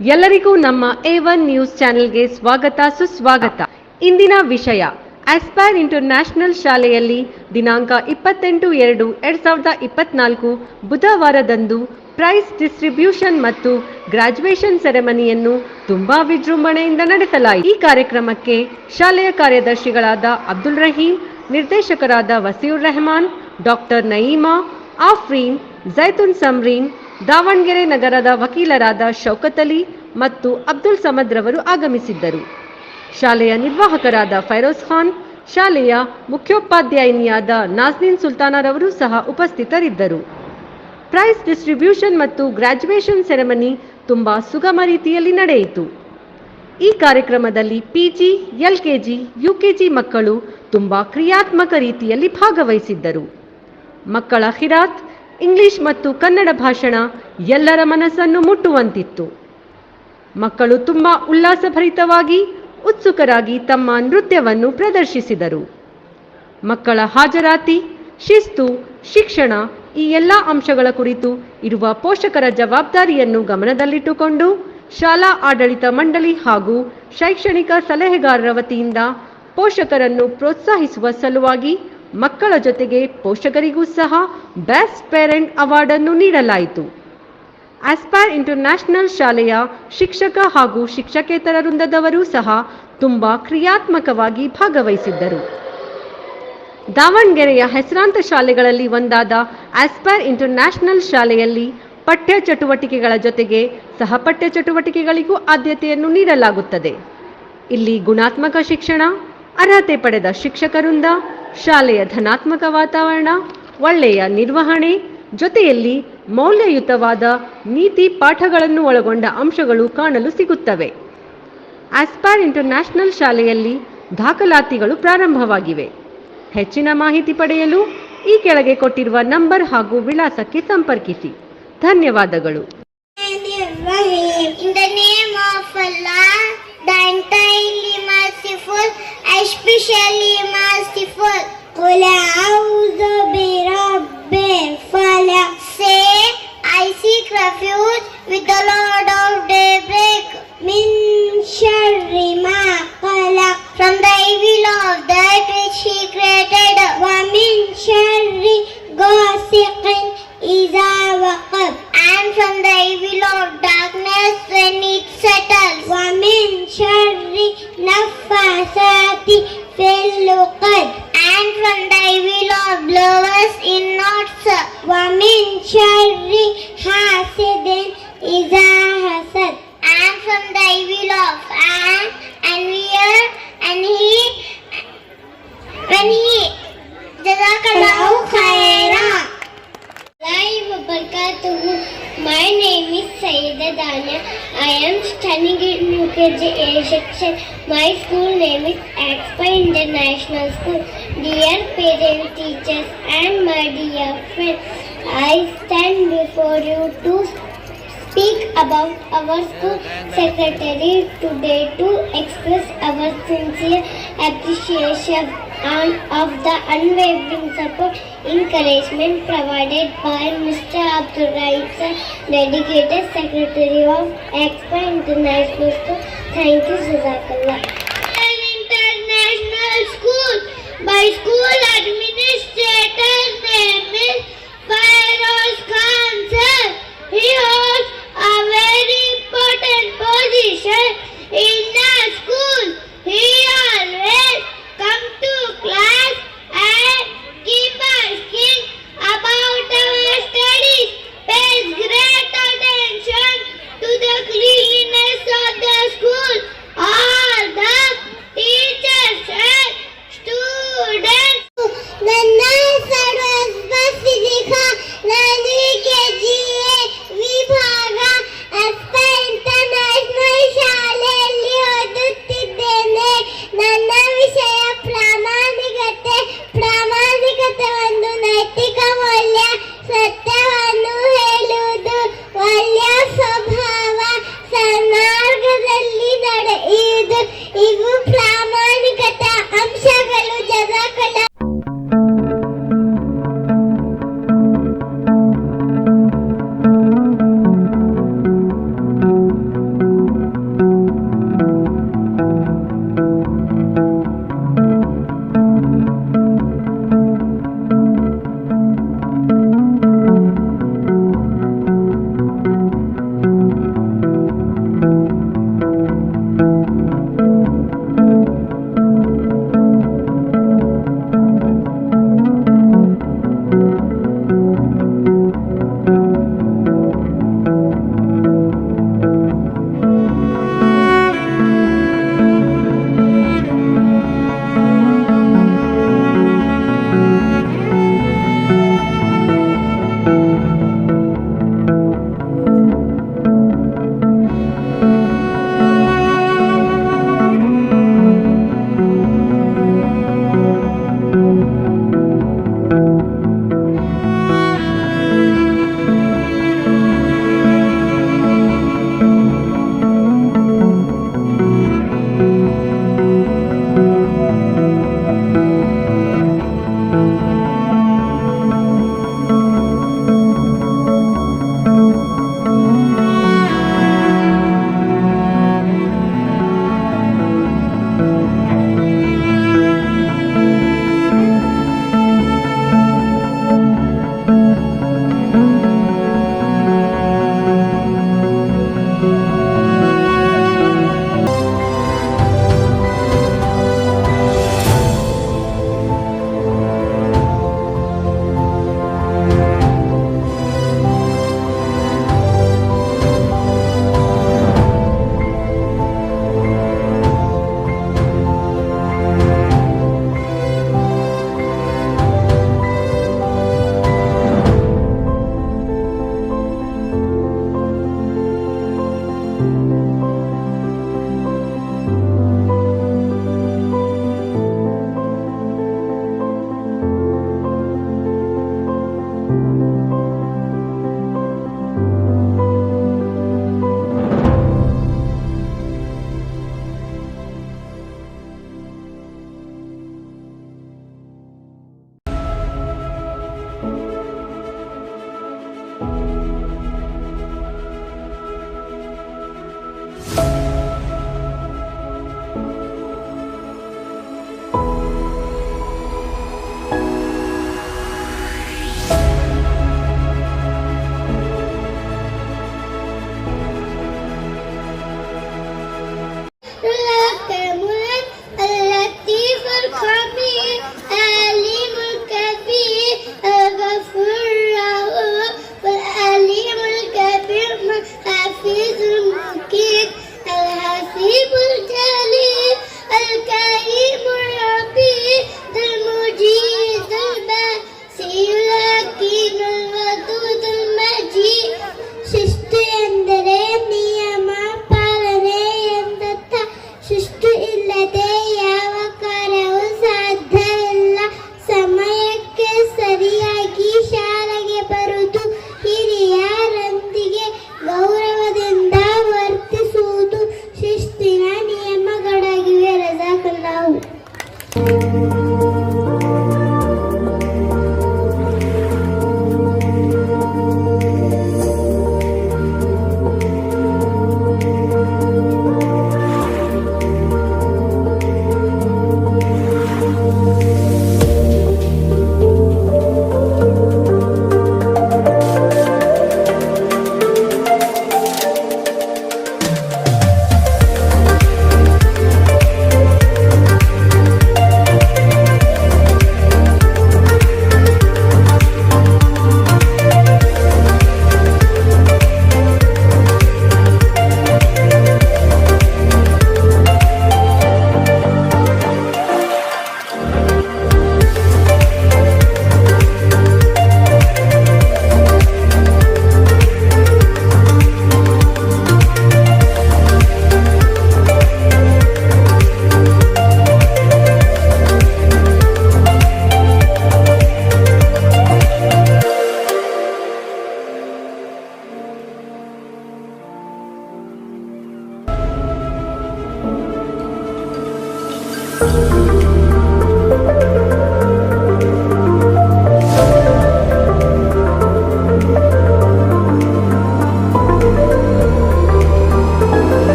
ಎಲ್ಲರಿಗೂ ನಮ್ಮ A1 news ಚಾನೆಲ್ಗೆ ಸ್ವಾಗತ ಸುಸ್ವಾಗತ. ಇಂದಿನ ವಿಷಯ ಆಸ್ಪೈರ್ ಇಂಟರ್ನ್ಯಾಷನಲ್ ಶಾಲೆಯಲ್ಲಿ ದಿನಾಂಕ 28/2/2024 ಬುಧವಾರದಂದು ಪ್ರೈಸ್ ಡಿಸ್ಟ್ರಿಬ್ಯೂಷನ್ ಮತ್ತು ಗ್ರಾಜ್ಯುಯೇಷನ್ ಸೆರೆಮನಿಯನ್ನು ತುಂಬಾ ವಿಜೃಂಭಣೆಯಿಂದ ನಡೆಸಲಾಯಿತು. ಈ ಕಾರ್ಯಕ್ರಮಕ್ಕೆ ಶಾಲೆಯ ಕಾರ್ಯದರ್ಶಿಗಳಾದ ಅಬ್ದುಲ್ ರಹೀಂ, ನಿರ್ದೇಶಕರಾದ ವಸೀರ್ ರೆಹಮಾನ್, ಡಾಕ್ಟರ್ ನಯೀಮಾ, ಆಫ್ರೀನ್, ಜೈತುನ್ ಸಮರೀನ್, ದಾವಣಗೆರೆ ನಗರದ ವಕೀಲರಾದ ಶೌಕತ್ ಅಲಿ ಮತ್ತು ಅಬ್ದುಲ್ ಸಮದ್ ರವರು ಆಗಮಿಸಿದ್ದರು. ಶಾಲೆಯ ನಿರ್ವಾಹಕರಾದ ಫೈರೋಜ್ ಖಾನ್, ಶಾಲೆಯ ಮುಖ್ಯೋಪಾಧ್ಯಾಯಿನಿಯಾದ ನಾಜ್ನೀನ್ ಸುಲ್ತಾನರವರು ಸಹ ಉಪಸ್ಥಿತರಿದ್ದರು. ಪ್ರೈಸ್ ಡಿಸ್ಟ್ರಿಬ್ಯೂಷನ್ ಮತ್ತು ಗ್ರಾಜ್ಯುಯೇಷನ್ ಸೆರೆಮನಿ ತುಂಬಾ ಸುಗಮ ರೀತಿಯಲ್ಲಿ ನಡೆಯಿತು. ಈ ಕಾರ್ಯಕ್ರಮದಲ್ಲಿ PG, LKG, UKG ಮಕ್ಕಳು ತುಂಬಾ ಕ್ರಿಯಾತ್ಮಕ ರೀತಿಯಲ್ಲಿ ಭಾಗವಹಿಸಿದ್ದರು. ಮಕ್ಕಳ ಖಿರಾತ್, ಇಂಗ್ಲಿಷ್ ಮತ್ತು ಕನ್ನಡ ಭಾಷಣ ಎಲ್ಲರ ಮನಸ್ಸನ್ನು ಮುಟ್ಟುವಂತಿತ್ತು. ಮಕ್ಕಳು ತುಂಬಾ ಉಲ್ಲಾಸಭರಿತವಾಗಿ ಉತ್ಸುಕರಾಗಿ ತಮ್ಮ ನೃತ್ಯವನ್ನು ಪ್ರದರ್ಶಿಸಿದರು. ಮಕ್ಕಳ ಹಾಜರಾತಿ, ಶಿಸ್ತು, ಶಿಕ್ಷಣ ಈ ಎಲ್ಲ ಅಂಶಗಳ ಕುರಿತು ಇರುವ ಪೋಷಕರ ಜವಾಬ್ದಾರಿಯನ್ನು ಗಮನದಲ್ಲಿಟ್ಟುಕೊಂಡು ಶಾಲಾ ಆಡಳಿತ ಮಂಡಳಿ ಹಾಗೂ ಶೈಕ್ಷಣಿಕ ಸಲಹೆಗಾರರ ವತಿಯಿಂದ ಪೋಷಕರನ್ನು ಪ್ರೋತ್ಸಾಹಿಸುವ ಸಲುವಾಗಿ ಮಕ್ಕಳ ಜೊತೆಗೆ ಪೋಷಕರಿಗೂ ಸಹ ಬೆಸ್ಟ್ ಪೇರೆಂಟ್ ಅವಾರ್ಡ್ ಅನ್ನು ನೀಡಲಾಯಿತು. ಆಸ್ಪೈರ್ ಇಂಟರ್ನ್ಯಾಷನಲ್ ಶಾಲೆಯ ಶಿಕ್ಷಕ ಹಾಗೂ ಶಿಕ್ಷಕೇತರ ವೃಂದದವರು ಸಹ ತುಂಬಾ ಕ್ರಿಯಾತ್ಮಕವಾಗಿ ಭಾಗವಹಿಸಿದ್ದರು. ದಾವಣಗೆರೆಯ ಹೆಸರಾಂತ ಶಾಲೆಗಳಲ್ಲಿ ಒಂದಾದ ಆಸ್ಪೈರ್ ಇಂಟರ್ನ್ಯಾಷನಲ್ ಶಾಲೆಯಲ್ಲಿ ಪಠ್ಯ ಚಟುವಟಿಕೆಗಳ ಜೊತೆಗೆ ಸಹಪಠ್ಯ ಚಟುವಟಿಕೆಗಳಿಗೂ ಆದ್ಯತೆಯನ್ನು ನೀಡಲಾಗುತ್ತದೆ. ಇಲ್ಲಿ ಗುಣಾತ್ಮಕ ಶಿಕ್ಷಣ, ಅರ್ಹತೆ ಪಡೆದ ಶಿಕ್ಷಕ ವೃಂದ, ಶಾಲೆಯ ಧನಾತ್ಮಕ ವಾತಾವರಣ, ಒಳ್ಳೆಯ ನಿರ್ವಹಣೆ ಜೊತೆಯಲ್ಲಿ ಮೌಲ್ಯಯುತವಾದ ನೀತಿ ಪಾಠಗಳನ್ನು ಒಳಗೊಂಡ ಅಂಶಗಳು ಕಾಣಲು ಸಿಗುತ್ತವೆ. ಆಸ್ಪೈರ್ ಇಂಟರ್ನ್ಯಾಷನಲ್ ಶಾಲೆಯಲ್ಲಿ ದಾಖಲಾತಿಗಳು ಪ್ರಾರಂಭವಾಗಿವೆ. ಹೆಚ್ಚಿನ ಮಾಹಿತಿ ಪಡೆಯಲು ಈ ಕೆಳಗೆ ಕೊಟ್ಟಿರುವ ನಂಬರ್ ಹಾಗೂ ವಿಳಾಸಕ್ಕೆ ಸಂಪರ್ಕಿಸಿ. ಧನ್ಯವಾದಗಳು. In the name of Allah, the entirely merciful, especially merciful. قُلْ أَعُوذُ بِرَبِّ الْفَلَقِ. Say, I seek refuge with the Lord of daybreak. مِنْ شَرِّ مَا خَلَقَ. From the evil of that which He created. وَمِنْ شَرِّ غَاسِقٍ إِذَا وَقَبَ. And from the evil of darkness when it settles. وَمِنْ شَرِّ نَفَّاثَاتِ فِي الْعُقَدِ. And from the evil of blowers in knots. وَمِنْ شَرِّ حَاسِدٍ إِذَا حَسَدَ. And from the evil of an envier when he Jazakallahu khairan. My name is Sayyida Dania. I am studying in UKG A section. My school name is Aspire International School. Dear parents, teachers and my dear friends, I stand before you to speak about our school secretary today to express our sincere appreciation of the unwavering support, encouragement provided by Mr. Abdul Rahim, dedicated secretary of Aspire International School. Thank you, Jazakallah. International School. My school administrator's name is Fairoz Khan, sir. He holds a very important position in the school. He always comes to class and keeps asking about our studies, pays great attention to the cleanliness of the school. All the teachers and students. ನನ್ನ ಹೆಸರು ಅಸ್ಬಾ ಸಿದ್ದಿಖಾ. ನಾನು KG ವಿಭಾಗ